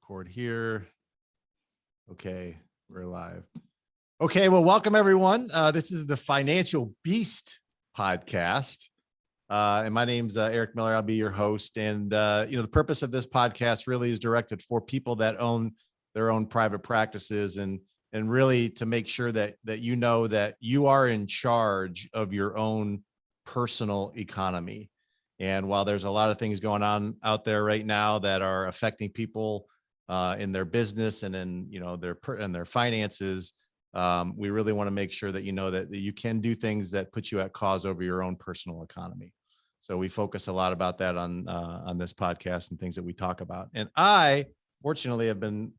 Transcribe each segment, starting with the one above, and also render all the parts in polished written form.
record here. Okay, we're live. Okay, well, welcome everyone. This is the Financial Beast podcast. And my name's Eric Miller. I'll be your host. And, the purpose of this podcast really is directed for people that own their own private practices and really to make sure that you know that you are in charge of your own personal economy. And while there's a lot of things going on out there right now that are affecting people in their business and in their finances, we really want to make sure that you know that you can do things that put you at cause over your own personal economy. So we focus a lot about that on this podcast and things that we talk about. And I, fortunately, have been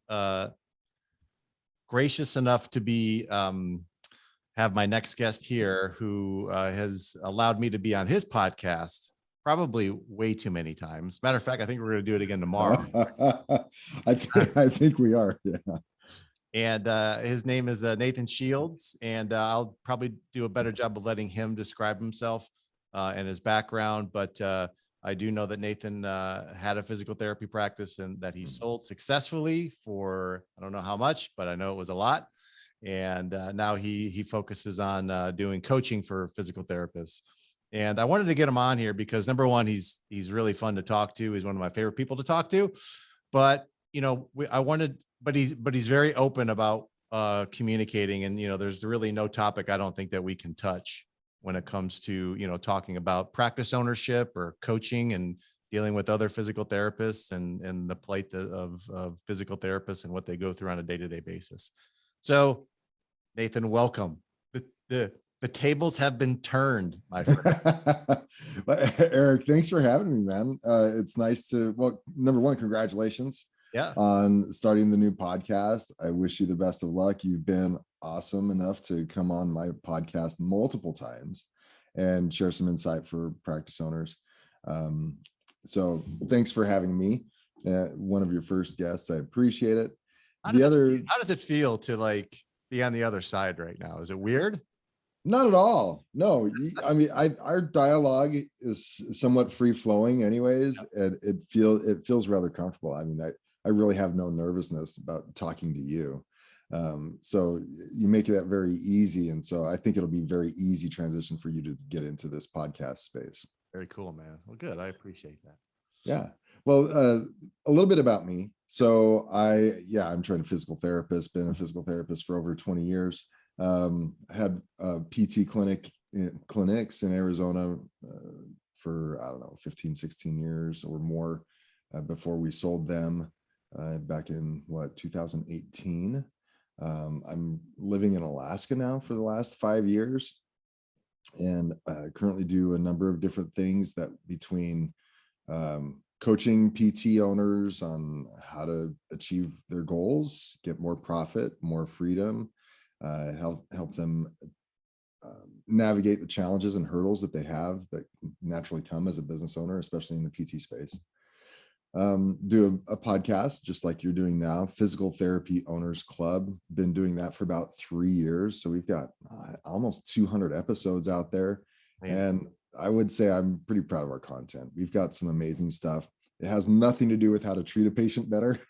gracious enough to be have my next guest here who has allowed me to be on his podcast probably way too many times. Matter of fact, I think we're going to do it again tomorrow. I think we are. Yeah. And his name is Nathan Shields, and I'll probably do a better job of letting him describe himself and his background. But I do know that Nathan had a physical therapy practice and that he sold successfully for, I don't know how much, but I know it was a lot. And now he focuses on doing coaching for physical therapists. And I wanted to get him on here because number one, he's really fun to talk to. He's one of my favorite people to talk to. But but he's very open about communicating. And there's really no topic I don't think that we can touch when it comes to talking about practice ownership or coaching and dealing with other physical therapists and the plight of physical therapists and what they go through on a day-to-day basis. So, Nathan, welcome. The tables have been turned, my friend. Eric, thanks for having me, man. It's nice to, number one, congratulations on starting the new podcast. I wish you the best of luck. You've been awesome enough to come on my podcast multiple times and share some insight for practice owners. So thanks for having me. One of your first guests. I appreciate it. How does it feel to be on the other side right now? Is it weird? Not at all. No, I mean, our dialogue is somewhat free flowing anyways. And it feels rather comfortable. I mean, I really have no nervousness about talking to you. So you make that very easy. And so I think it'll be very easy transition for you to get into this podcast space. Very cool, man. Well, good. I appreciate that. Yeah. Well, a little bit about me. So I'm trained physical therapist, been a physical therapist for over 20 years. Had a PT clinics in Arizona for, 15, 16 years or more before we sold them back in 2018. I'm living in Alaska now for the last 5 years and currently do a number of different things that between coaching PT owners on how to achieve their goals, get more profit, more freedom, help them navigate the challenges and hurdles that they have that naturally come as a business owner, especially in the PT space. Do a podcast just like you're doing now, Physical Therapy Owners Club. Been doing that for about 3 years. So we've got almost 200 episodes out there. Amazing. And I would say I'm pretty proud of our content. We've got some amazing stuff. It has nothing to do with how to treat a patient better.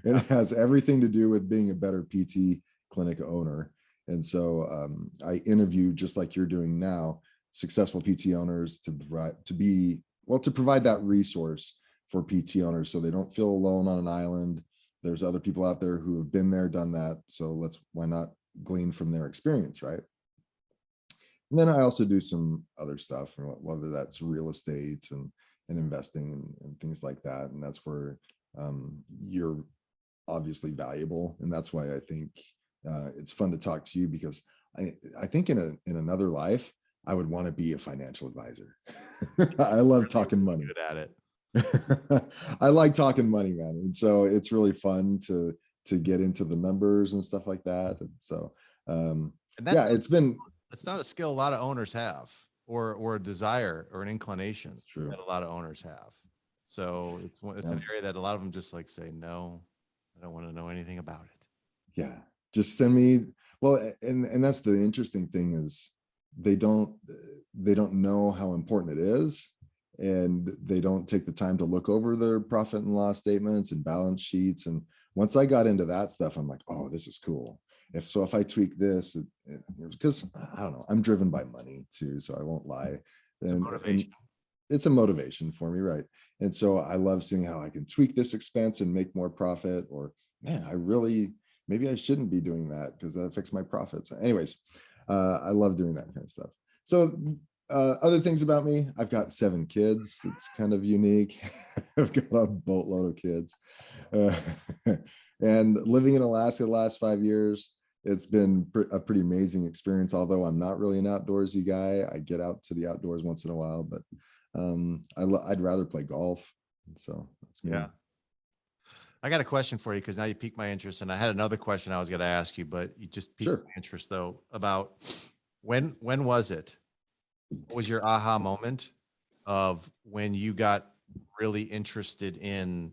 It has everything to do with being a better PT clinic owner. And so I interview, just like you're doing now, successful PT owners to provide that resource for PT owners so they don't feel alone on an island. There's other people out there who have been there, done that. So why not glean from their experience, right? And then I also do some other stuff, whether that's real estate and investing and things like that. And that's where you're obviously valuable. And that's why I think it's fun to talk to you, because I think in another life, I would want to be a financial advisor. I love talking money. Good at it. I like talking money, man. And so it's really fun to get into the numbers and stuff like that. And so, it's not a skill a lot of owners have or a desire or an inclination that a lot of owners have. So it's an area that a lot of them just say, no, I don't want to know anything about it. Yeah. Just send me. Well, and that's the interesting thing is they don't know how important it is. and they don't take the time to look over their profit and loss statements and balance sheets. And once I got into that stuff, I'm like, oh, this is cool. If I tweak this, because I don't know, I'm driven by money too, so I won't lie. It's a And motivation. it's a motivation for me, right? And so I love seeing how I can tweak this expense and make more profit, or man, maybe I shouldn't be doing that because that affects my profits. Anyways, I love doing that kind of stuff. So other things about me, I've got 7 kids. That's kind of unique. I've got a boatload of kids. Uh, and living in Alaska the last 5 years, it's been a pretty amazing experience. Although I'm not really an outdoorsy guy, I get out to the outdoors once in a while, but I'd rather play golf. So that's me. Yeah. I got a question for you because now you piqued my interest, and I had another question I was going to ask you, but you just piqued Sure. my interest though about when was it? What was your aha moment of when you got really interested in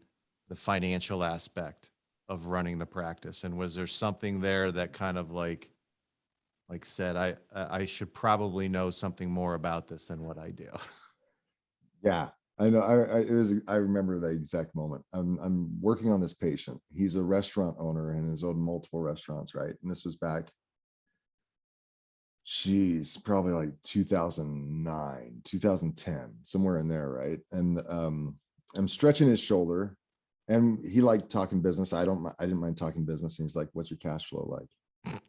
the financial aspect of running the practice? And was there something there that kind of like said, I should probably know something more about this than what I do? Yeah, I know. I remember the exact moment. I'm working on this patient. He's a restaurant owner and has owned multiple restaurants, right? And this was back, geez, probably like 2009, 2010, somewhere in there, right? And I'm stretching his shoulder, and he liked talking business. I didn't mind talking business. And he's like, "What's your cash flow like?"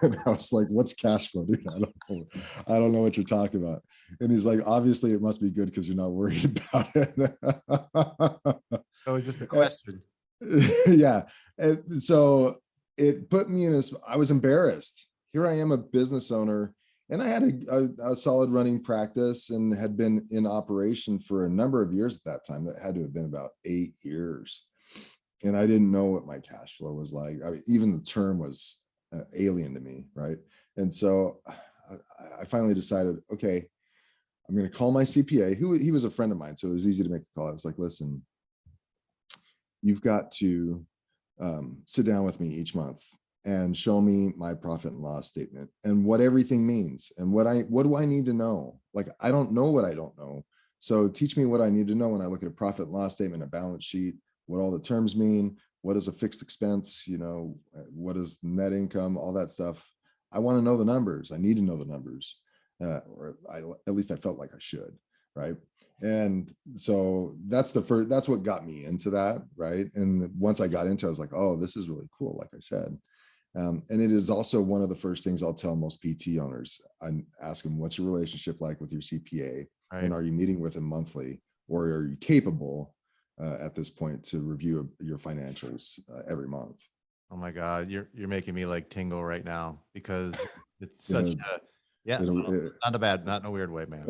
And I was like, "What's cash flow, dude? I don't know what you're talking about." And he's like, "Obviously, it must be good because you're not worried about it." That was just a Uh, question. yeah. And so it put me in I was embarrassed. Here I am, a business owner, and I had a solid running practice and had been in operation for a number of years at that time. That had to have been about 8 years. And I didn't know what my cash flow was like. I mean, even the term was alien to me, right? And so I finally decided, okay, I'm going to call my CPA, who he was a friend of mine, so it was easy to make the call. I was like, "Listen, you've got to sit down with me each month and show me my profit and loss statement and what everything means and what do I need to know? Like, I don't know what I don't know. So teach me what I need to know when I look at a profit and loss statement, a balance sheet, what all the terms mean, what is a fixed expense, what is net income, all that stuff. I want to know the numbers. I need to know the numbers, at least I felt like I should, right? And so that's what got me into that, right? And once I got into it, I was like, oh, this is really cool, like I said. And it is also one of the first things I'll tell most PT owners. I ask them, what's your relationship like with your CPA? Right. And are you meeting with him monthly? Or are you capable at this point to review your financials every month? Oh my God, you're making me like tingle right now because it's In such a, a, yeah, in not a bad, not in a weird way, man.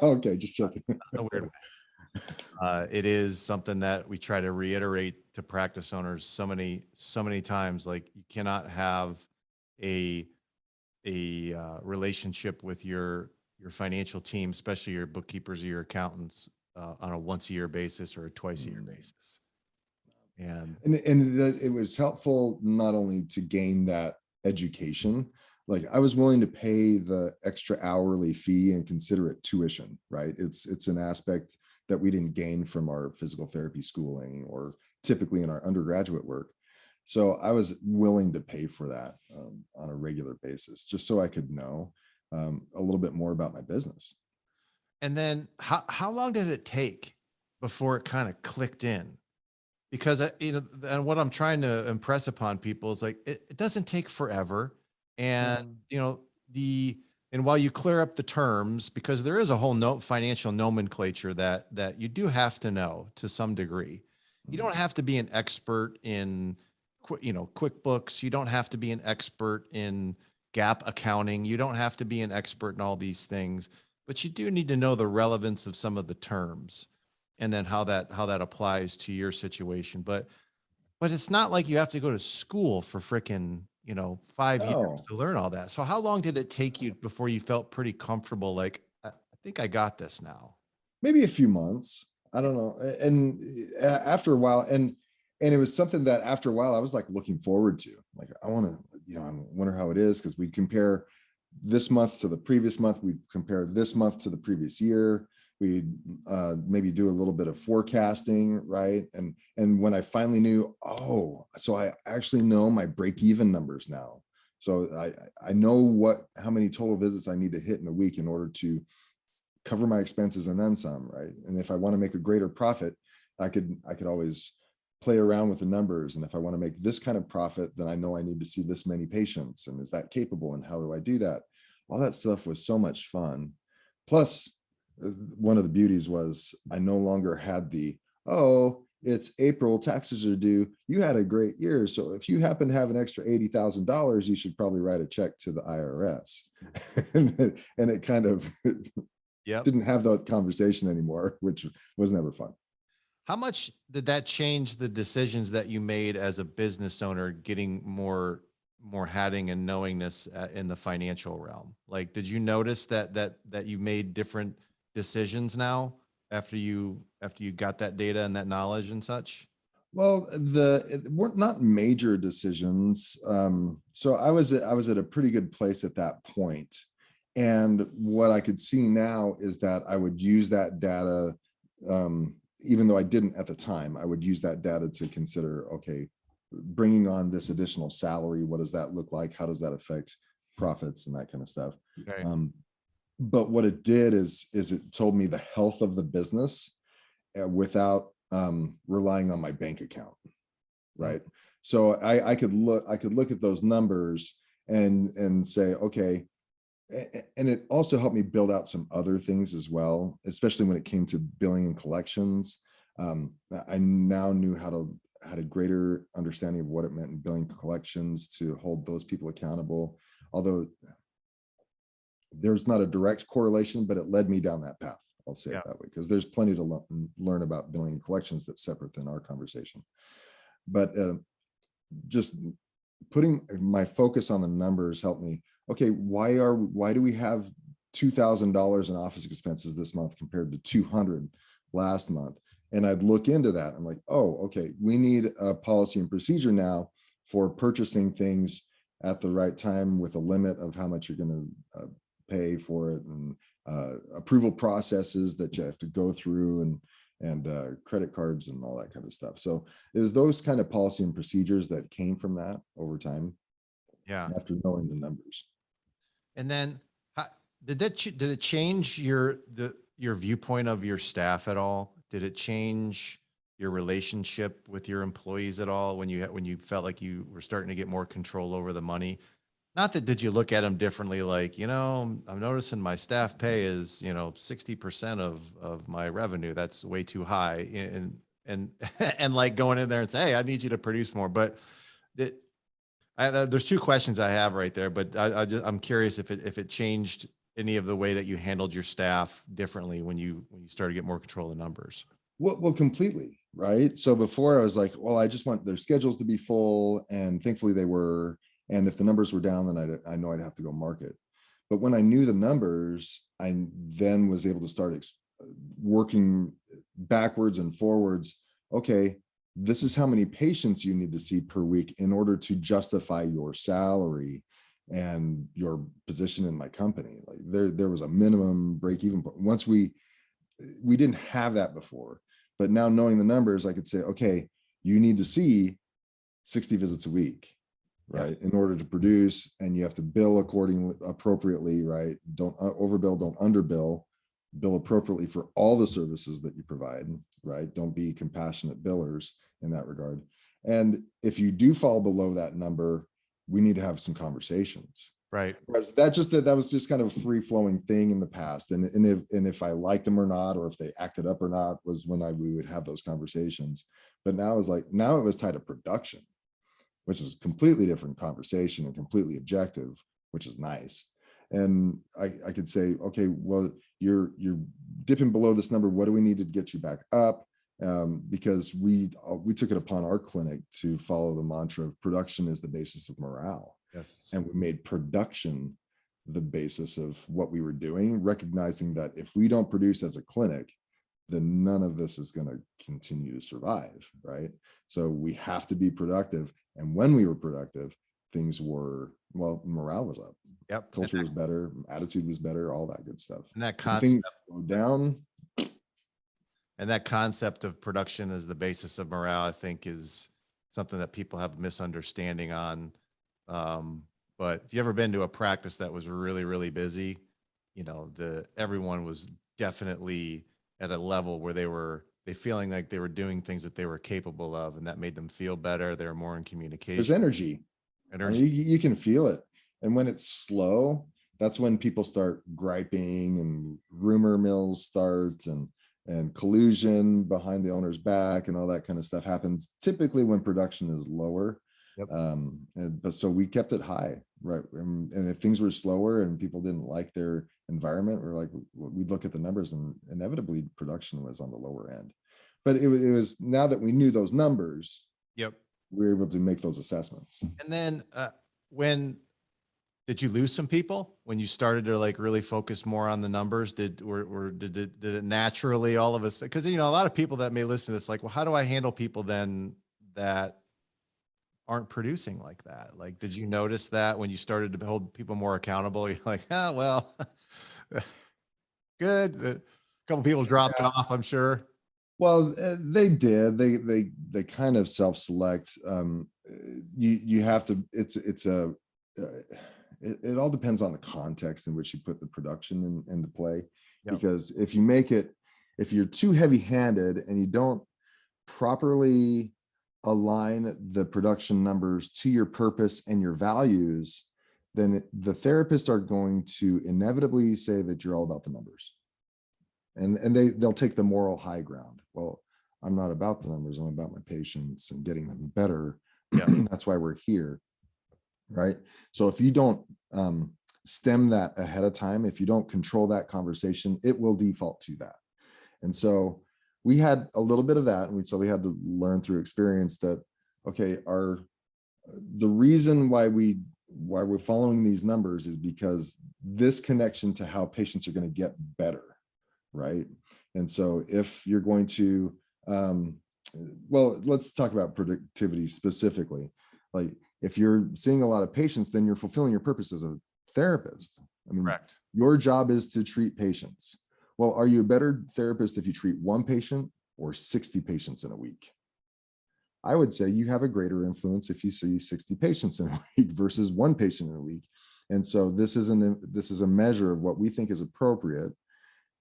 okay, just Not checking. in a weird way. It is something that we try to reiterate to practice owners so many times. Like, you cannot have a relationship with your financial team, especially your bookkeepers or your accountants, on a once a year basis or a twice a year basis. And And it was helpful not only to gain that education, like I was willing to pay the extra hourly fee and consider it tuition, right? It's an aspect that we didn't gain from our physical therapy schooling or typically in our undergraduate work. So I was willing to pay for that on a regular basis, just so I could know a little bit more about my business. then how long did it take before it kind of clicked in? Because and what I'm trying to impress upon people is like, it doesn't take forever. And the and while you clear up the terms, because there is a whole financial nomenclature that you do have to know to some degree. You don't have to be an expert in QuickBooks. You don't have to be an expert in gap accounting. You don't have to be an expert in all these things, but you do need to know the relevance of some of the terms, and then how that applies to your situation. But it's not like you have to go to school for freaking 5 years Oh, to learn all that. So how long did it take you before you felt pretty comfortable, like, I think I got this now? maybe a few months. I don't know. And after a while, and it was something that after a while I was like looking forward to. Like, I want to, I wonder how it is, because we compare this month to the previous month, we compare this month to the previous year. we'd maybe do a little bit of forecasting, right? And when I finally knew, oh, so I actually know my break-even numbers now. So I know how many total visits I need to hit in a week in order to cover my expenses and then some, right? And if I want to make a greater profit, I could always play around with the numbers. And if I want to make this kind of profit, then I know I need to see this many patients. And is that capable? And how do I do that? All that stuff was so much fun. Plus, one of the beauties was I no longer had oh, it's April, taxes are due. You had a great year. So if you happen to have an extra $80,000, you should probably write a check to the IRS. And it kind of Yep. didn't have that conversation anymore, which was never fun. How much did that change the decisions that you made as a business owner, getting more hatting and knowingness in the financial realm? Like, did you notice that you made different decisions now after you got that data and that knowledge and such? Well, weren't not major decisions. So I was at a pretty good place at that point. And what I could see now is that I would use that data, even though I didn't at the time, I would use that data to consider, okay, bringing on this additional salary, what does that look like? How does that affect profits and that kind of stuff? Right. But what it did is it told me the health of the business without relying on my bank account, right? So I could look at those numbers and say, okay. And it also helped me build out some other things as well, especially when it came to billing and collections. I now knew had a greater understanding of what it meant in billing collections to hold those people accountable. Although there's not a direct correlation, but it led me down that path. I'll say it that way, because there's plenty to learn about billing and collections that's separate than our conversation. But just putting my focus on the numbers helped me. Okay, why do we have $2,000 in office expenses this month compared to 200 last month? And I'd look into that. I'm like, oh, okay, we need a policy and procedure now for purchasing things at the right time with a limit of how much you're going to pay for it, and approval processes that you have to go through, and credit cards and all that kind of stuff. So it was those kind of policy and procedures that came from that over time. Yeah. After knowing the numbers. And then did it change your viewpoint of your staff at all? Did it change your relationship with your employees at all when you felt like you were starting to get more control over the money? Not that, did you look at them differently? Like, I'm noticing my staff pay is, 60% of my revenue. That's way too high. And and like going in there and say, hey, I need you to produce more. But there's two questions I have right there, but I'm curious if it changed any of the way that you handled your staff differently when you started to get more control of the numbers. Well, completely, right? So before I was like, well, I just want their schedules to be full, and thankfully they were. And if the numbers were down, then I know I'd have to go market. But when I knew the numbers, I then was able to start working backwards and forwards. Okay, this is how many patients you need to see per week in order to justify your salary and your position in my company. Like there was a minimum break even point. Once we didn't have that before, but now knowing the numbers, I could say, okay, you need to see 60 visits a week, right? In order to produce, and you have to bill appropriately, right? Don't overbill, don't underbill, bill appropriately for all the services that you provide, right? Don't be compassionate billers in that regard. And if you do fall below that number, we need to have some conversations. Right. Because that was just kind of a free flowing thing in the past. And if I liked them or not, or if they acted up or not, was when we would have those conversations. But now it was tied to production, which is a completely different conversation and completely objective, which is nice. And I could say, okay, well, you're dipping below this number. What do we need to get you back up? Because we took it upon our clinic to follow the mantra of production is the basis of morale. Yes. And we made production the basis of what we were doing, recognizing that if we don't produce as a clinic, then none of this is going to continue to survive, right? So we have to be productive. And when we were productive, things were, well, morale was up. Yep. Culture was better, attitude was better, all that good stuff. And that When concept, things go down, And that concept of production as the basis of morale, I think, is something that people have misunderstanding on. But if you ever been to a practice that was really, really busy, you know, everyone was definitely at a level where they feeling like they were doing things that they were capable of, and that made them feel better. They were more in There's communication, energy. I mean, energy. you can feel it. And when it's slow, that's when people start griping and rumor mills start and collusion behind the owner's back and all that kind of stuff happens typically when production is lower. Yep. But so we kept it high, right? And if things were slower and people didn't like their environment, we're like, we'd look at the numbers and inevitably production was on the lower end. But it was now that we knew those numbers, Yep. we were able to make those assessments. And then when did you lose some people when you started to like really focus more on the numbers? Did it naturally all of us? Because you know, a lot of people that may listen to this, like, well, how do I handle people then that aren't producing like that? Like, did you notice that when you started to hold people more accountable? You're like, oh well, good. A couple people dropped off, I'm sure. Well, they did. They kind of self-select. You have to. It's a. It all depends on the context in which you put the production into play. Yep. Because if you're too heavy-handed and you don't properly align the production numbers to your purpose and your values, then the therapists are going to inevitably say that you're all about the numbers. And they'll take the moral high ground. Well, I'm not about the numbers. I'm about my patients and getting them better. Yeah. That's why we're here. Right. So if you don't stem that ahead of time, if you don't control that conversation, it will default to that. And so we had a little bit of that. And so we had to learn through experience that, okay, the reason why we're following these numbers is because this connection to how patients are going to get better. Right. And so if you're going to, well, let's talk about productivity specifically. Like, if you're seeing a lot of patients, then you're fulfilling your purpose as a therapist. I mean, Correct. Your job is to treat patients. Well, are you a better therapist if you treat one patient or 60 patients in a week? I would say you have a greater influence if you see 60 patients in a week versus one patient in a week. And so this is a measure of what we think is appropriate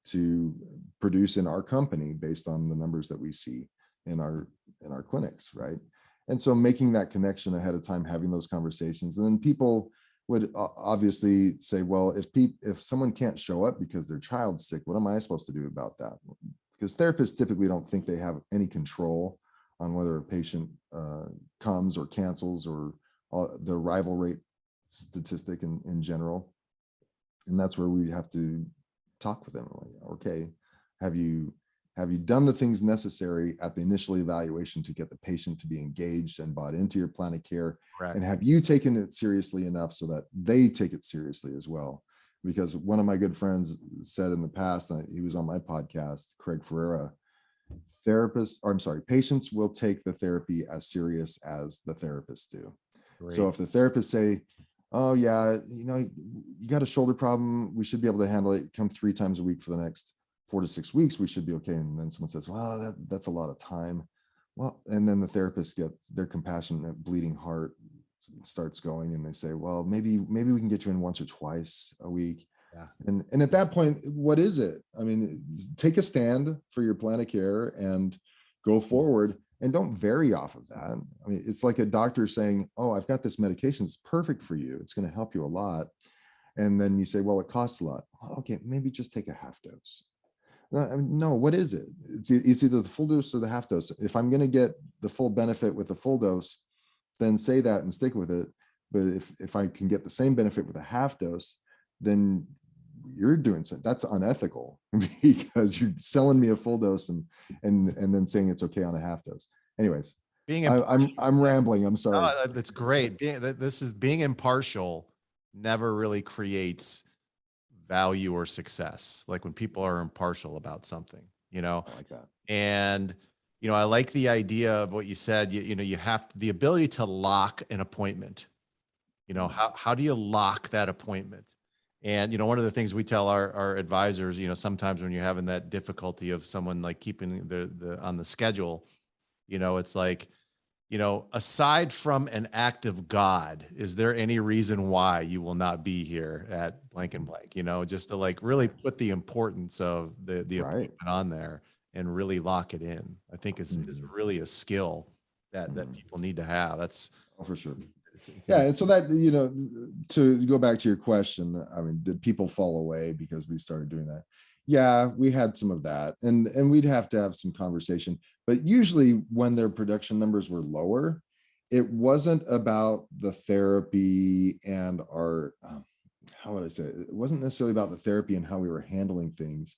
to produce in our company based on the numbers that we see in our clinics, right? And so making that connection ahead of time, having those conversations, and then people would obviously say, well, if someone can't show up because their child's sick, what am I supposed to do about that? Because therapists typically don't think they have any control on whether a patient comes or cancels or the arrival rate statistic in general. And that's where we have to talk with them. Like, okay, have you done the things necessary at the initial evaluation to get the patient to be engaged and bought into your plan of care? Correct. And have you taken it seriously enough so that they take it seriously as well? Because one of my good friends said in the past, and he was on my podcast, Craig Ferreira, patients will take the therapy as serious as the therapists do. Great. So if the therapists say, oh yeah, you got a shoulder problem, we should be able to handle it, come 3 times a week for the next 4 to 6 weeks, we should be okay. And then someone says, well, that's a lot of time. Well, and then the therapist gets their compassionate bleeding heart starts going and they say, well, maybe we can get you in once or twice a week. Yeah. And at that point, what is it? I mean, take a stand for your plan of care and go forward and don't vary off of that. I mean, it's like a doctor saying, oh, I've got this medication, it's perfect for you, it's going to help you a lot. And then you say, well, it costs a lot. Okay, maybe just take a half dose. No, what is it? It's either the full dose or the half dose. If I'm going to get the full benefit with the full dose, then say that and stick with it. But if I can get the same benefit with a half dose, then you're doing something that's unethical because you're selling me a full dose and then saying it's okay on a half dose. Anyways, I'm rambling. I'm sorry. Oh, that's great. Being impartial never really creates value or success. Like when people are impartial about something, I like that. And, I like the idea of what you said, you have the ability to lock an appointment. How do you lock that appointment? And, you know, one of the things we tell our advisors, you know, sometimes when you're having that difficulty of someone like keeping the on the schedule, you know, it's like, you know, aside from an act of God, is there any reason why you will not be here at blank and blank? You know, just to like really put the importance of the Right. appointment on there and really lock it in. I think is Mhm. really a skill that Mhm. people need to have. That's Oh, for sure. it Yeah, can, and so that, you know, to go back to your question, I mean, did people fall away because we started doing that? Yeah, we had some of that, and we'd have to have some conversation. But usually, when their production numbers were lower, it wasn't about the therapy and our, how would I say it? It wasn't necessarily about the therapy and how we were handling things.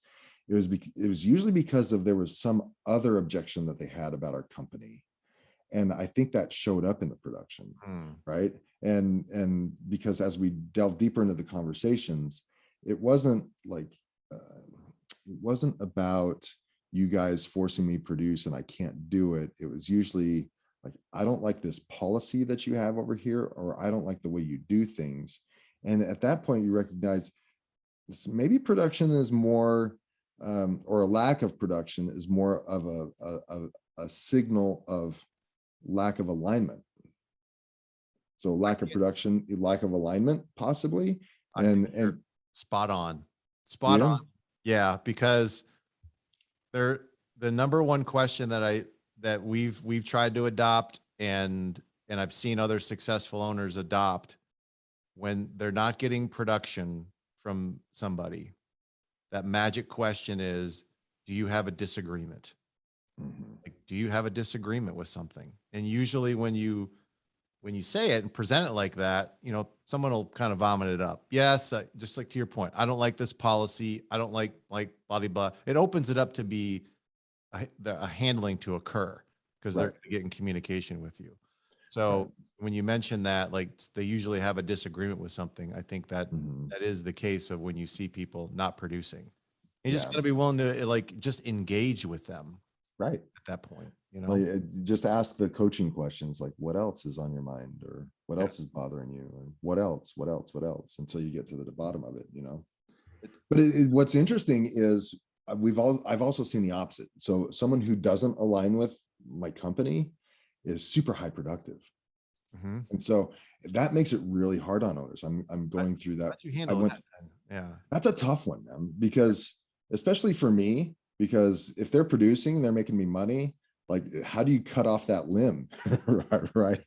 It was usually because of there was some other objection that they had about our company, and I think that showed up in the production, mm, right? And because as we delve deeper into the conversations, it wasn't like, it wasn't about you guys forcing me produce and I can't do it. It was usually like, I don't like this policy that you have over here, or I don't like the way you do things. And at that point you recognize maybe production is more, or a lack of production is more of a signal of lack of alignment. So lack of production, lack of alignment, possibly. I think you're And spot on. Spot on. yeah, Yeah, because they're the number one question that we've tried to adopt and I've seen other successful owners adopt when they're not getting production from somebody. That magic question is, do you have a disagreement? mhm, Like, do you have a disagreement with something? And usually when you say it and present it like that, you know, someone will kind of vomit it up. Yes, just like to your point, I don't like this policy. I don't like blah blah blah. It opens it up to be a handling to occur because they're right, going to get in communication with you. right. So when you mention that, like they usually have a disagreement with something, I think that Mhm, that is the case of when you see people not producing. You just yeah, got to be willing to like just engage with them right. at that point, you Like, know? just ask the coaching questions, like what else is on your mind, or what Yeah. else is bothering you, or what else, until you get to the bottom of it, you know. It, But what's interesting is, I've also seen the opposite. So someone who doesn't align with my company is super high productive. mhm. And so that makes it really hard on owners. I'm How, going through that. how'd you I handle went, that then? Yeah. that's a tough one, man, because especially for me, because if they're producing, they're making me money. Like, how do you cut off that limb? Right.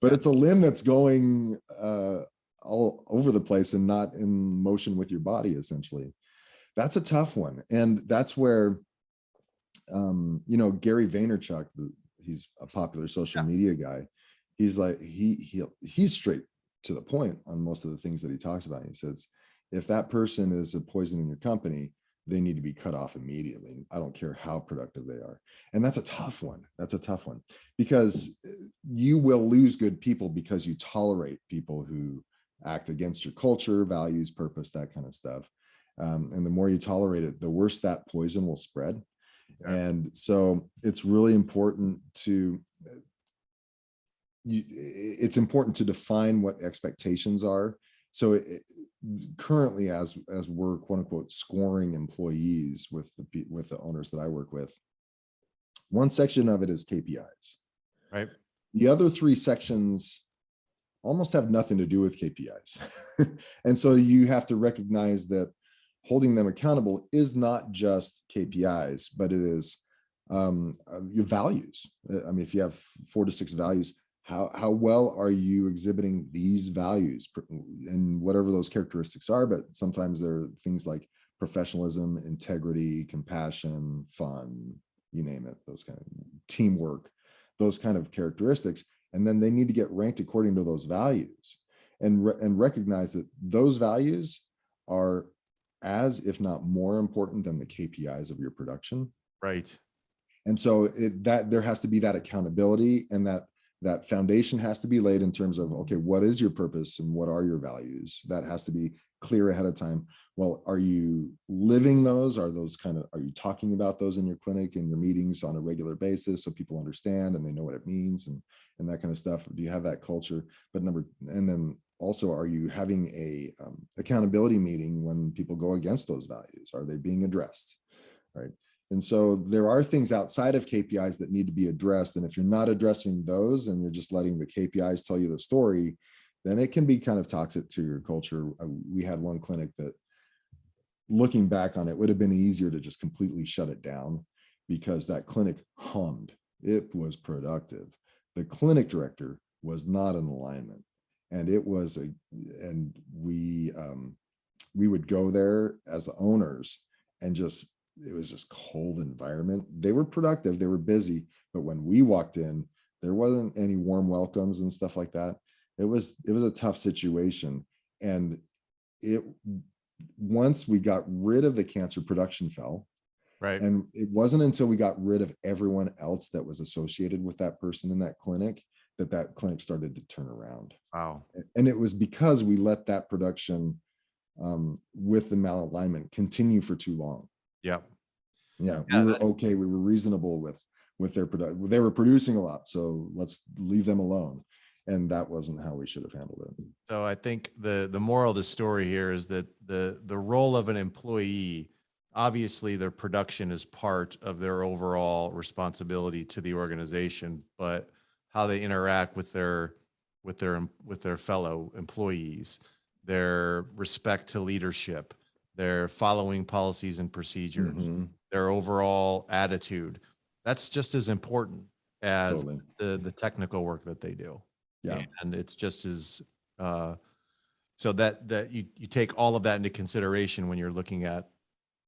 But it's a limb that's going all over the place and not in motion with your body, essentially. That's a tough one. And that's where, you know, Gary Vaynerchuk, he's a popular social media guy. He's like, he's straight to the point on most of the things that he talks about. He says, if that person is a poison in your company, they need to be cut off immediately. I don't care how productive they are. And that's a tough one. That's a tough one, because you will lose good people because you tolerate people who act against your culture, values, purpose, that kind of stuff. And the more you tolerate it, the worse that poison will spread. Yeah. And so it's really important to, it's important to define what expectations are. So currently, as we're quote unquote scoring employees with with the owners that I work with, one section of it is KPIs. Right. The other three sections almost have nothing to do with KPIs. And so you have to recognize that holding them accountable is not just KPIs, but it is your values. I mean, if you have 4 to 6 values, how well are you exhibiting these values and whatever those characteristics are? But sometimes there are things like professionalism, integrity, compassion, fun, you name it, those kind of teamwork, those kind of characteristics. And then they need to get ranked according to those values, and recognize that those values are as, if not more important than the KPIs of your production. Right. And so that there has to be that accountability, and that foundation has to be laid in terms of, okay, what is your purpose and what are your values? That has to be clear ahead of time. Well, are you living those? Are you talking about those in your clinic and your meetings on a regular basis so people understand and they know what it means, and that kind of stuff? Do you have that culture? And then also, are you having a accountability meeting when people go against those values? Are they being addressed? Right. And so there are things outside of KPIs that need to be addressed. And if you're not addressing those and you're just letting the KPIs tell you the story, then it can be kind of toxic to your culture. We had one clinic that, looking back on it, would have been easier to just completely shut it down, because that clinic hummed. It was productive. The clinic director was not in alignment. And it was and we would go there as the owners, and just, it was just cold environment. They were productive, they were busy, but when we walked in, there wasn't any warm welcomes and stuff like that. It was a tough situation. And it, once we got rid of the cancer, production fell. Right. And it wasn't until we got rid of everyone else that was associated with that person in that clinic that clinic started to turn around. Wow. And it was because we let that production with the malalignment continue for too long. Yep. Yeah, we were okay. We were reasonable with their production. They were producing a lot, so let's leave them alone. And that wasn't how we should have handled it. So I think the moral of the story here is that the role of an employee, obviously their production is part of their overall responsibility to the organization, but how they interact with their fellow employees, their respect to leadership, their following policies and procedures, their overall attitude, that's just as important as Totally. the technical work that they do. Yeah. And it's just as so that you take all of that into consideration when you're looking at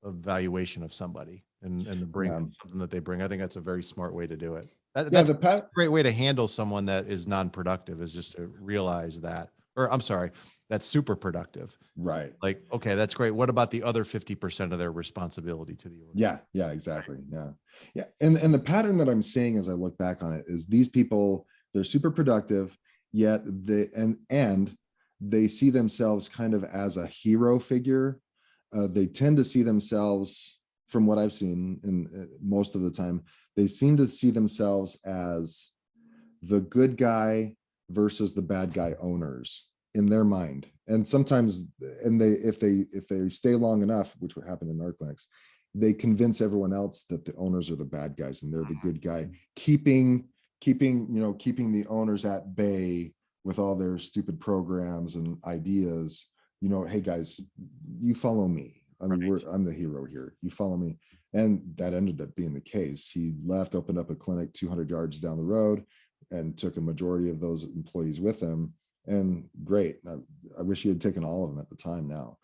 evaluation of somebody and the bring something that they bring. I think that's a very smart way to do it. That's a great way to handle someone that is non-productive, is just to realize that, or I'm sorry, that's super productive. Right. Like, okay, that's great. What about the other 50% of their responsibility to the organization? Yeah, exactly. Yeah. And the pattern that I'm seeing as I look back on it is these people, they're super productive, yet they see themselves kind of as a hero figure. They tend to see themselves, from what I've seen, in most of the time, they seem to see themselves as the good guy versus the bad guy owners in their mind. And sometimes, and if they stay long enough, which would happen in our clinics, they convince everyone else that the owners are the bad guys and they're the good guy, keeping the owners at bay with all their stupid programs and ideas. Hey guys, you follow me. I mean, I'm the hero here. You follow me. And that ended up being the case. He left, opened up a clinic 200 yards down the road, and took a majority of those employees with him. And great. I wish he had taken all of them at the time now.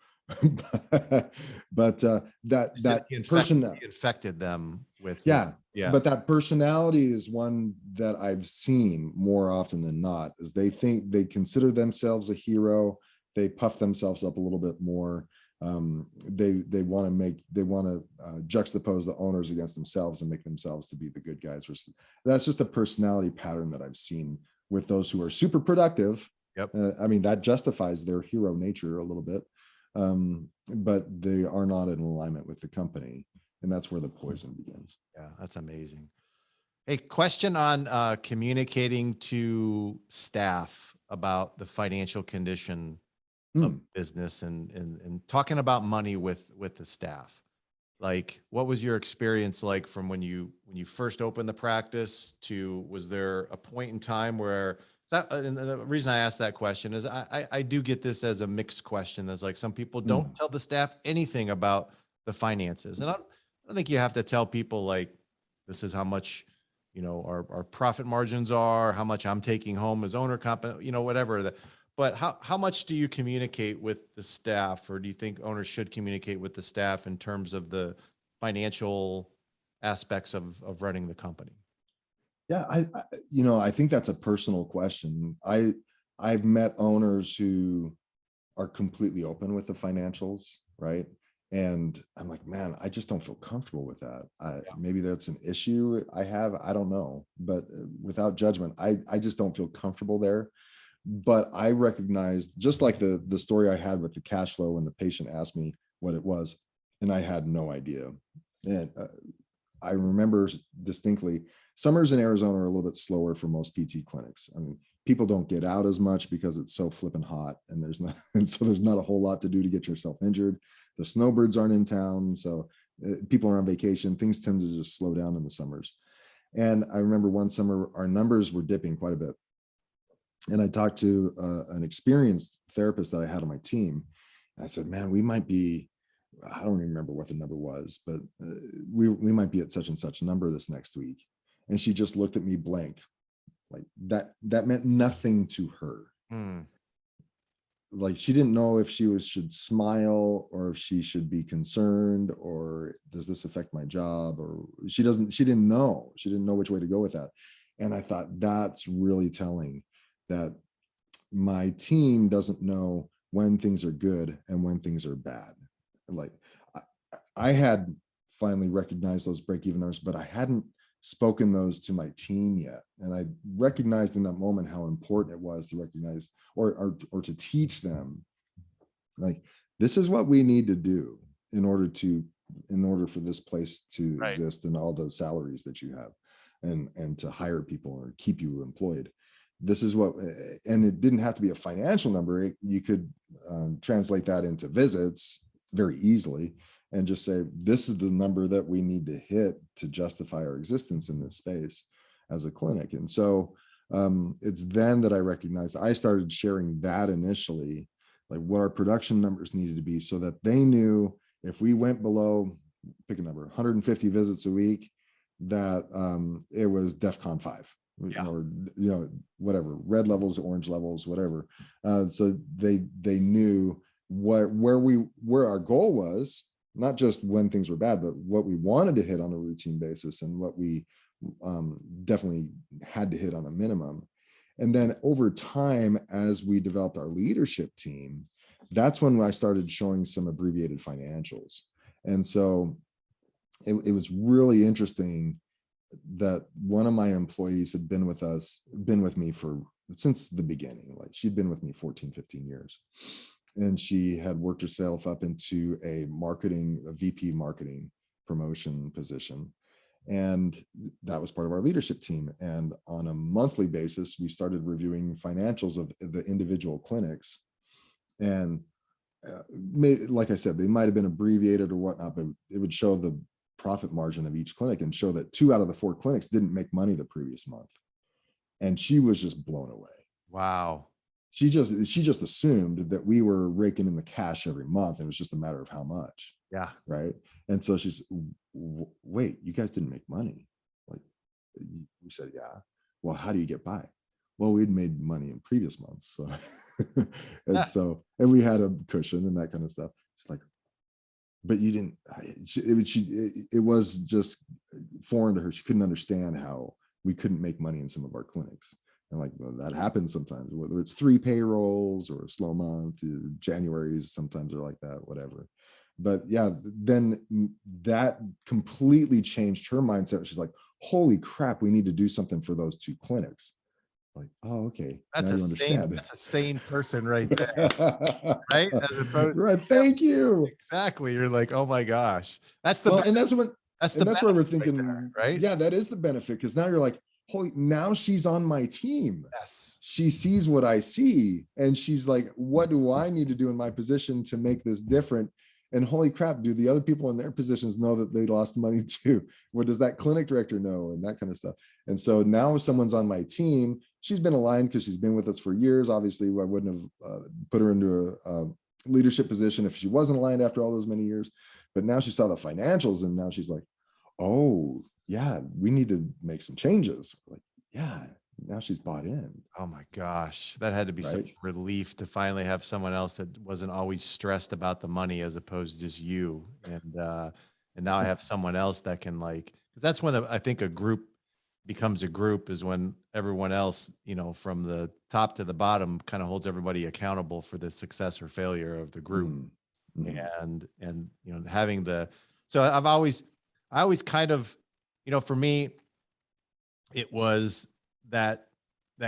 but that person infected them with but that personality is one that I've seen more often than not, is they consider themselves a hero. They puff themselves up a little bit more. They want to juxtapose the owners against themselves and make themselves to be the good guys. That's just a personality pattern that I've seen with those who are super productive. Yep. I mean, that justifies their hero nature a little bit, but they are not in alignment with the company, and that's where the poison begins. Yeah, that's amazing. Hey, question on communicating to staff about the financial condition of business and talking about money with the staff. Like, what was your experience like from when you first opened the practice to, was there a point in time where and the reason I asked that question is I do get this as a mixed question. There's like, some people don't tell the staff anything about the finances. And I don't think you have to tell people like, this is how much, our profit margins are, how much I'm taking home as owner comp, whatever. But how much do you communicate with the staff, or do you think owners should communicate with the staff in terms of the financial aspects of running the company? Yeah, I think that's a personal question. I've met owners who are completely open with the financials, right? And I'm like, man, I just don't feel comfortable with that. Maybe that's an issue I have. I don't know, but without judgment, I just don't feel comfortable there. But I recognized, just like the story I had with the cash flow when the patient asked me what it was, and I had no idea. And I remember distinctly, summers in Arizona are a little bit slower for most PT clinics. I mean, people don't get out as much because it's so flipping hot, and there's not a whole lot to do to get yourself injured. The snowbirds aren't in town, so people are on vacation. Things tend to just slow down in the summers. And I remember one summer our numbers were dipping quite a bit, and I talked to an experienced therapist that I had on my team. And I said, man, we might be, I don't even remember what the number was, but we might be at such and such number this next week. And she just looked at me blank, like that meant nothing to her. Hmm. Like she didn't know if should smile, or if she should be concerned, or does this affect my job, or she didn't know which way to go with that. And I thought, that's really telling, that my team doesn't know when things are good and when things are bad. Like I had finally recognized those break-even numbers, but I hadn't spoken those to my team yet. And I recognized in that moment how important it was to recognize or to teach them, like, this is what we need to do in order for this place to Right. exist, and all the salaries that you have, and to hire people or keep you employed. This is what, and it didn't have to be a financial number. You could translate that into visits very easily, and just say, this is the number that we need to hit to justify our existence in this space as a clinic. And so it's then that I recognized, I started sharing that initially, like what our production numbers needed to be, so that they knew if we went below, pick a number, 150 visits a week, that it was DEFCON 5. Yeah. Or whatever, red levels, orange levels, whatever. So they knew where our goal was, not just when things were bad, but what we wanted to hit on a routine basis, and what we definitely had to hit on a minimum. And then over time, as we developed our leadership team, that's when I started showing some abbreviated financials. And so it was really interesting that one of my employees had been with me since the beginning. Like, she'd been with me 14, 15 years. And she had worked herself up into a VP marketing promotion position. And that was part of our leadership team. And on a monthly basis, we started reviewing financials of the individual clinics. And like I said, they might have been abbreviated or whatnot, but it would show the profit margin of each clinic, and show that 2 out of the 4 clinics didn't make money the previous month. And she was just blown away. Wow. She just assumed that we were raking in the cash every month. It was just a matter of how much. Yeah. Right. And so she's, wait, you guys didn't make money? Like, we said, yeah. Well, how do you get by? Well, we'd made money in previous months. So, and we had a cushion and that kind of stuff. She's like, but you didn't, it was just foreign to her. She couldn't understand how we couldn't make money in some of our clinics. And like, well, that happens sometimes, whether it's 3 payrolls or a slow month. January's sometimes are like that, whatever. But yeah, then that completely changed her mindset. She's like, holy crap, we need to do something for those 2 clinics. Like, oh, okay. That's now you understand. That's a sane person right there. Right. As opposed right. Thank you. Exactly. You're like, oh my gosh. That's and that's where we're thinking, there, right? Yeah, that is the benefit. Because now you're like, holy, now she's on my team. Yes. She sees what I see, and she's like, what do I need to do in my position to make this different? And holy crap, do the other people in their positions know that they lost money too? What does that clinic director know? And that kind of stuff. And so now someone's on my team. She's been aligned because she's been with us for years. Obviously, I wouldn't have put her into a leadership position if she wasn't aligned after all those many years. But now she saw the financials, and now she's like, oh yeah, we need to make some changes. Like, yeah, now she's bought in. Oh my gosh. That had to be such relief to finally have someone else that wasn't always stressed about the money, as opposed to just you. And now I have someone else that can, like, because that's when I think a group becomes a group, is when everyone else, from the top to the bottom, kind of holds everybody accountable for the success or failure of the group. Mm-hmm. And having so I always kind of, for me, it was that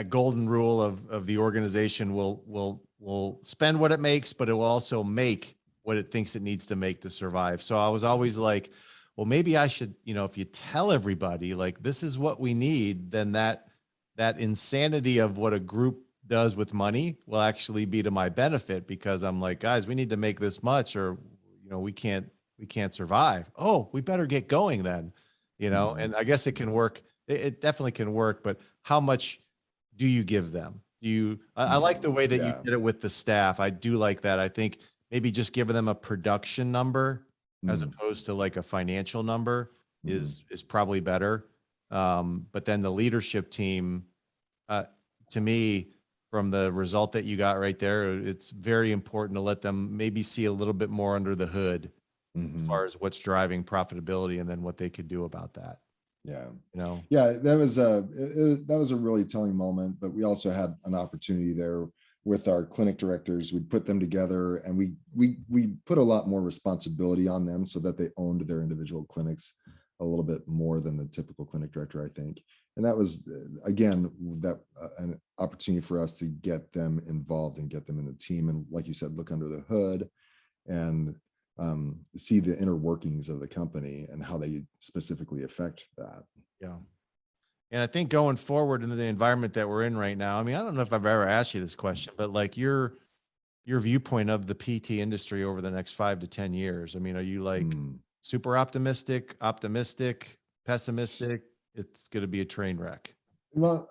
golden rule of the organization will spend what it makes, but it will also make what it thinks it needs to make to survive. So I was always like, well, maybe I should, if you tell everybody like, this is what we need, then that that insanity of what a group does with money will actually be to my benefit, because I'm like, guys, we need to make this much, or, we can't survive. Oh, we better get going then, Mhm. and I guess it can work. It definitely can work, but how much do you give them? I like the way that you Yeah. did it with the staff. I do like that. I think maybe just giving them a production number as Mm, opposed to like a financial number mhm. is probably better. But then the leadership team, uh, to me, from the result that you got right there, it's very important to let them maybe see a little bit more under the hood as Mhm. far as what's driving profitability and then what they could do about that. Yeah. You know, Yeah, that was a really telling moment, but we also had an opportunity there with our clinic directors. We'd put them together and we put a lot more responsibility on them so that they owned their individual clinics a little bit more than the typical clinic director, I think. And that was again that an opportunity for us to get them involved and get them in the team, and like you said, look under the hood and see the inner workings of the company and how they specifically affect that. yeah. And I think going forward into the environment that we're in right now, I mean, I don't know if I've ever asked you this question, but like your viewpoint of the PT industry over the next 5 to 10 years. I mean, are you like Mm. super optimistic, pessimistic? It's going to be a train wreck. Well,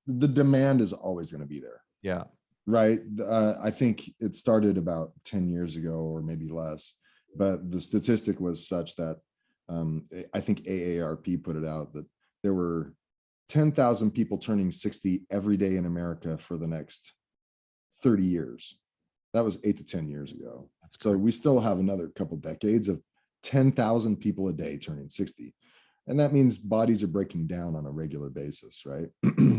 the demand is always going to be there, Yeah. right? I think it started about 10 years ago or maybe less, but the statistic was such that I think AARP put it out that there were 10,000 people turning 60 every day in America for the next 30 years. That was 8 to 10 years ago. That's So great. we still have another couple decades of 10,000 people a day turning 60. And that means bodies are breaking down on a regular basis, right?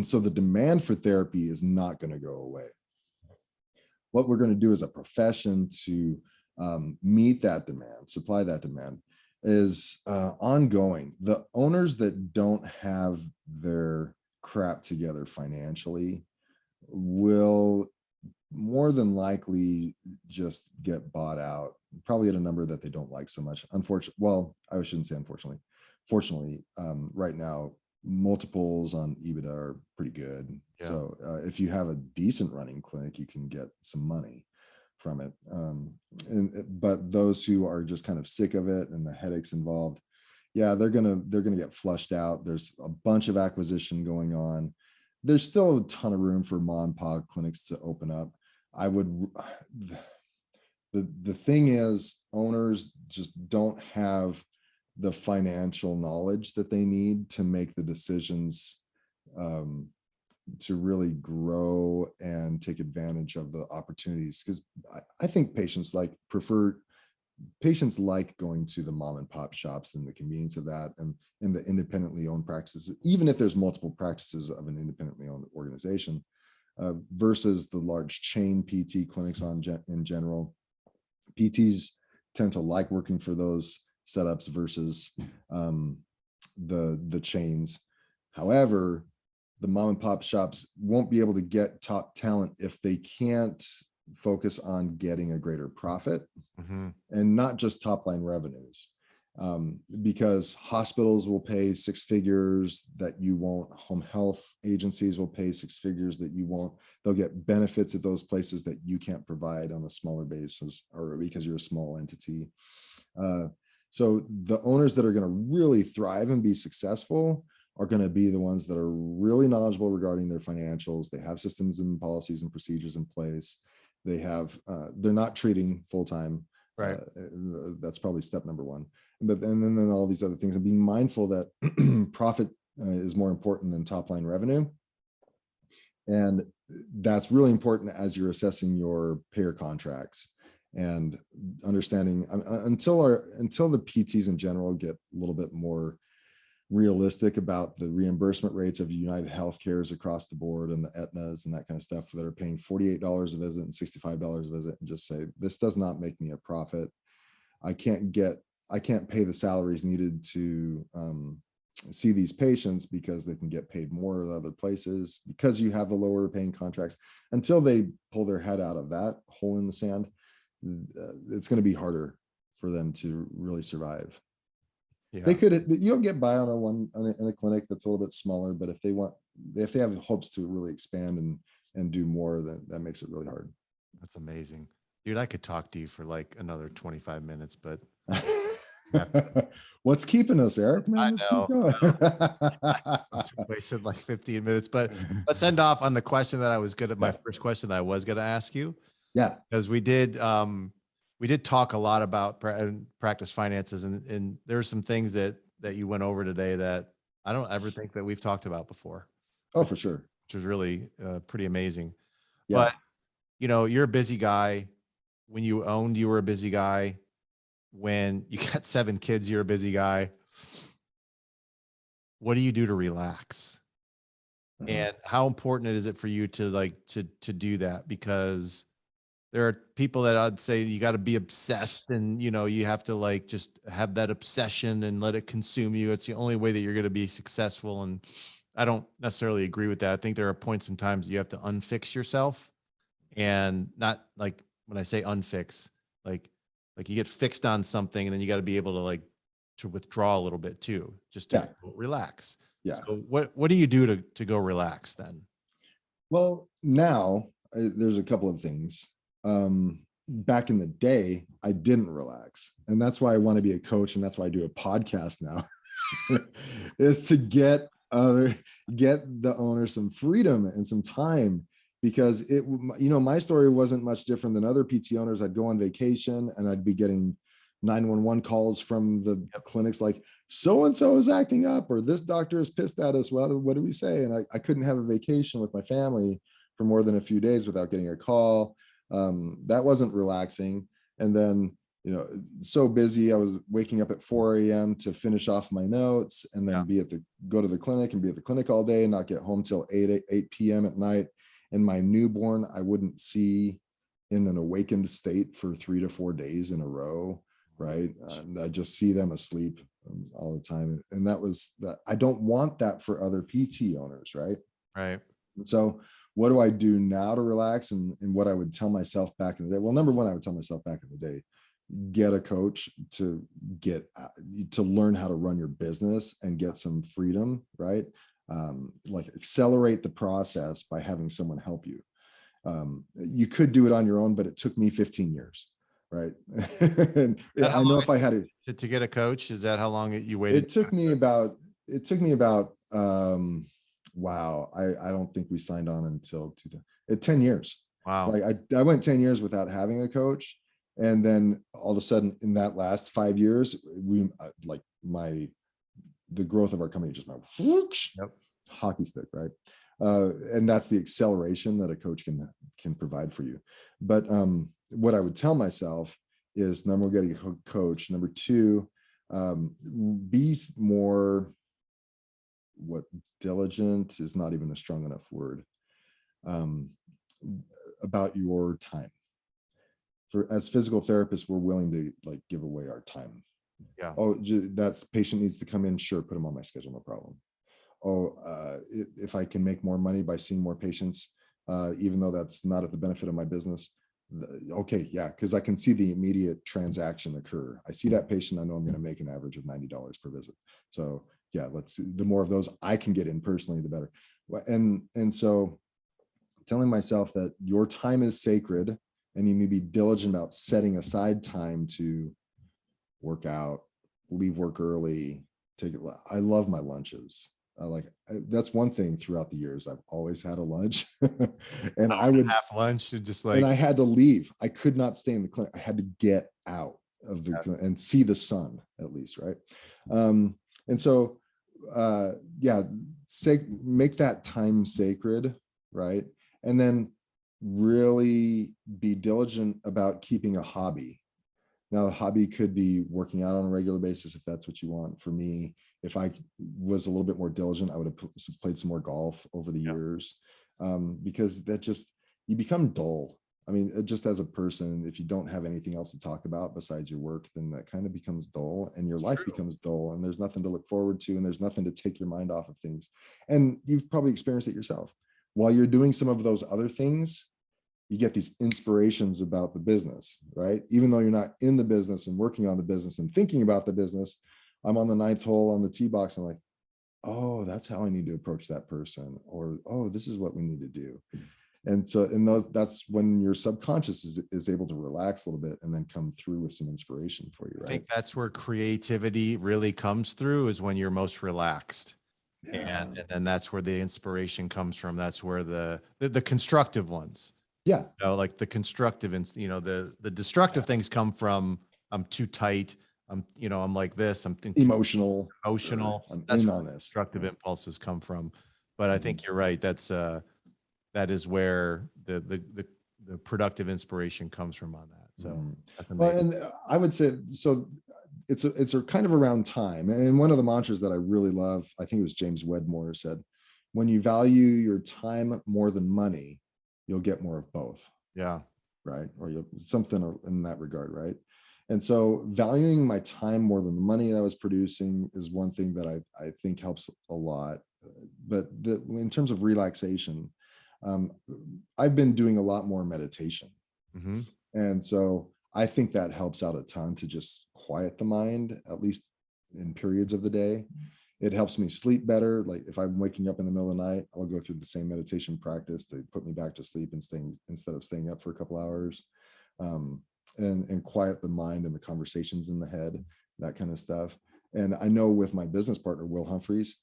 So the demand for therapy is not going to go away. What we're going to do as a profession to meet that demand, supply that demand, is ongoing. The owners that don't have their crap together financially will more than likely just get bought out, probably at a number that they don't like so much. Unfortunately, well, I shouldn't say unfortunately. Fortunately, right now, multiples on EBITDA are pretty good. Yeah. So if you have a decent running clinic, you can get some money from it. But those who are just kind of sick of it and the headaches involved, yeah, they're gonna get flushed out. There's a bunch of acquisition going on. There's still a ton of room for mom and pop clinics to open up. I would the thing is owners just don't have the financial knowledge that they need to make the decisions um, to really grow and take advantage of the opportunities, because I think patients like going to the mom and pop shops and the convenience of that, and the independently owned practices, even if there's multiple practices of an independently owned organization, versus the large chain PT clinics in general. PTs tend to like working for those setups versus the chains. However, the mom and pop shops won't be able to get top talent if they can't focus on getting a greater profit, Hmm. and not just top line revenues. Because hospitals will pay six figures that you won't, home health agencies will pay six figures that you won't. They'll get benefits at those places that you can't provide on a smaller basis, or because you're a small entity. Uh, so the owners that are going to really thrive and be successful are going to be the ones that are really knowledgeable regarding their financials. They have systems and policies and procedures in place. They're not treating full time. Right. That's probably step number one. But then all these other things, and being mindful that profit is more important than top line revenue. And that's really important as you're assessing your payer contracts and understanding until the PTs in general get a little bit more realistic about the reimbursement rates of United Healthcares across the board and the Aetnas and that kind of stuff that are paying $48 a visit and $65 a visit, and just say, this does not make me a profit. I can't pay the salaries needed to see these patients because they can get paid more at other places because you have the lower paying contracts. Until they pull their head out of that hole in the sand, it's going to be harder for them to really survive. They Yeah. could, you'll get by on in a clinic that's a little bit smaller, but if they have hopes to really expand and do more, then that makes it really hard. That's amazing. Dude, I could talk to you for like another 25 minutes, but What's keeping us, Eric? I Man, let's keep know. going. Wasted like 15 minutes, but let's end off on the question that I was good at. My Yeah. first question that I was going to ask you, Yeah. because we did talk a lot about practice finances, and there's some things that you went over today that I don't ever think that we've talked about before, Oh, for sure. which was really pretty amazing. Yeah. But you're a busy guy. When you owned, you were a busy guy. When you got 7 kids, you're a busy guy. What do you do to relax? And how important is it for you to to do that? Because there are people that I'd say you got to be obsessed, and you have to like just have that obsession and let it consume you. It's the only way that you're going to be successful. And I don't necessarily agree with that. I think there are points and times you have to unfix yourself, and not like, when I say unfix, like you get fixed on something, and then you got to be able to to withdraw a little bit too, just to Yeah. relax. Yeah. So what do you do to go relax then? Well, now there's a couple of things. Back in the day, I didn't relax. And that's why I want to be a coach. And that's why I do a podcast now, is to get the owner some freedom and some time, because my story wasn't much different than other PT owners. I'd go on vacation and I'd be getting 911 calls from the clinics like, so-and-so is acting up, or this doctor is pissed at us. Well, what do we say? And I couldn't have a vacation with my family for more than a few days without getting a call. That wasn't relaxing. And then, so busy, I was waking up at 4 a.m. to finish off my notes, and then go to the clinic and be at the clinic all day and not get home till 8 p.m. at night. And my newborn, I wouldn't see in an awakened state for 3 to 4 days in a row. Right. I just see them asleep all the time. And that was that. I don't want that for other PT owners. Right. Right. And so what do I do now to relax? And what I would tell myself back in the day? Well, number one, I would tell myself back in the day, get a coach to learn how to run your business and get some freedom. Right. Like accelerate the process by having someone help you. You could do it on your own, but it took me 15 years. Right. And I know if I had to get a coach, is that how long you waited? It took me about, wow. I don't think we signed on until 10 years. Wow. Like I went 10 years without having a coach. And then all of a sudden in that last 5 years, the growth of our company just went whoosh, hockey stick. Right. And that's the acceleration that a coach can provide for you. But what I would tell myself is, number one, getting a coach. Number two, be more, diligent is not even a strong enough word, about your time. As physical therapists, we're willing to give away our time. Yeah. Oh, that's patient needs to come in. Sure. Put them on my schedule. No problem. Oh, if I can make more money by seeing more patients, even though that's not at the benefit of my business. Okay. Yeah. Cause I can see the immediate transaction occur. I see that patient. I know I'm going to make an average of $90 per visit. So yeah, the more of those I can get in personally, the better. And so telling myself that your time is sacred and you need to be diligent about setting aside time to work out, leave work early, I love my lunches. That's one thing throughout the years. I've always had a lunch and I would have lunch and just and I had to leave. I could not stay in the clinic. I had to get out of the and see the sun at least. Right. And so, make that time sacred. Right. And then really be diligent about keeping a hobby. Now, the hobby could be working out on a regular basis if that's what you want. For me, if I was a little bit more diligent, I would have played some more golf over the years, because you become dull. I mean, just as a person, if you don't have anything else to talk about besides your work, then that kind of becomes dull and your life becomes dull and there's nothing to look forward to and there's nothing to take your mind off of things. And you've probably experienced it yourself. While you're doing some of those other things, you get these inspirations about the business, right? Even though you're not in the business and working on the business and thinking about the business, I'm on the ninth hole on the tee box. I'm like, oh, that's how I need to approach that person, or, oh, this is what we need to do. And so, that's when your subconscious is able to relax a little bit and then come through with some inspiration for you, I right? think that's where creativity really comes through, is when you're most relaxed. Yeah. And then that's where the inspiration comes from. That's where the constructive ones, Yeah. like the constructive and, the destructive things come from, I'm too tight. I'm like this, I'm too Emotional. emotional. I'm That's in where on this. destructive impulses come from. But I think you're right. That is where the productive inspiration comes from on that. So that's Well, amazing. and I would say, so it's a kind of around time. And one of the mantras that I really love, I think it was James Wedmore, said, when you value your time more than money, you'll get more of both. Yeah. Right. Or you'll something in that regard. Right. And so valuing my time more than the money I was producing is one thing that I think helps a lot. But in terms of relaxation, um, I've been doing a lot more meditation. Mm-hmm. And so I think that helps out a ton to just quiet the mind, at least in periods of the day. It helps me sleep better. Like if I'm waking up in the middle of the night, I'll go through the same meditation practice to put me back to sleep instead of staying up for a couple hours, and quiet the mind and the conversations in the head, that kind of stuff. And I know with my business partner, Will Humphreys,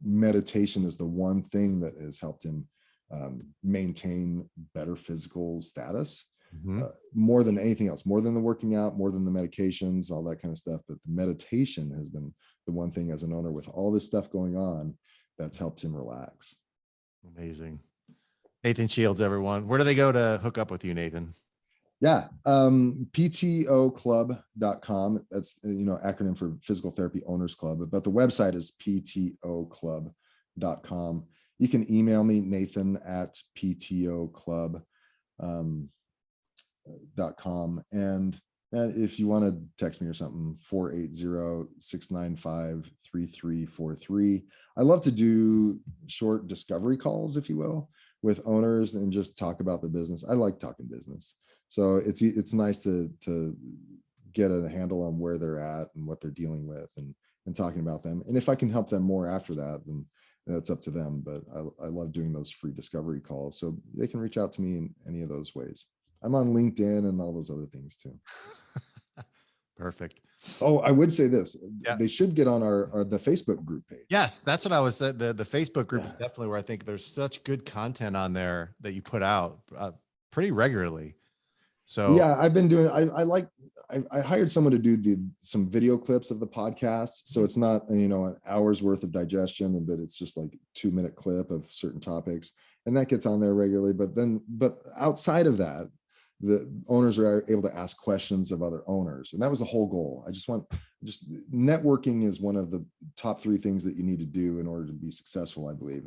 meditation is the one thing that has helped him maintain better physical status, more than anything else, more than the working out, more than the medications, all that kind of stuff. But the meditation has been the one thing as an owner with all this stuff going on that's helped him relax. Amazing. Nathan Shields, everyone. Where do they go to hook up with you, Nathan? Yeah. PTOclub.com. That's, acronym for Physical Therapy Owners Club, but the website is PTOclub.com. You can email me, Nathan@PTOclub.com. And if you want to text me or something, 480-695-3343. I love to do short discovery calls, if you will, with owners and just talk about the business. I like talking business. So it's nice to get a handle on where they're at and what they're dealing with, and talking about them. And if I can help them more after that, then that's up to them. But I love doing those free discovery calls. So they can reach out to me in any of those ways. I'm on LinkedIn and all those other things too. Perfect. Oh, I would say this. Yeah. They should get on the Facebook group page. Yes, that's what I was. The Facebook group is definitely where I think there's such good content on there that you put out pretty regularly. So yeah, I've been doing. I hired someone to do some video clips of the podcast, so it's not an hour's worth of digestion, but it's just like 2-minute clip of certain topics, and that gets on there regularly. But outside of that, the owners are able to ask questions of other owners, and that was the whole goal. Just networking is one of the top 3 things that you need to do in order to be successful, I believe,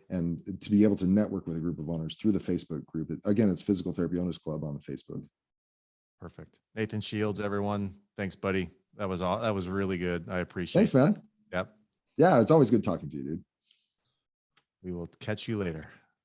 and to be able to network with a group of owners through the Facebook group. Again, it's Physical Therapy Owners Club on the Facebook. Perfect. Nathan Shields, everyone. Thanks, buddy. That was really good. I appreciate it. Thanks, man. Yep. Yeah, it's always good talking to you, dude. We will catch you later.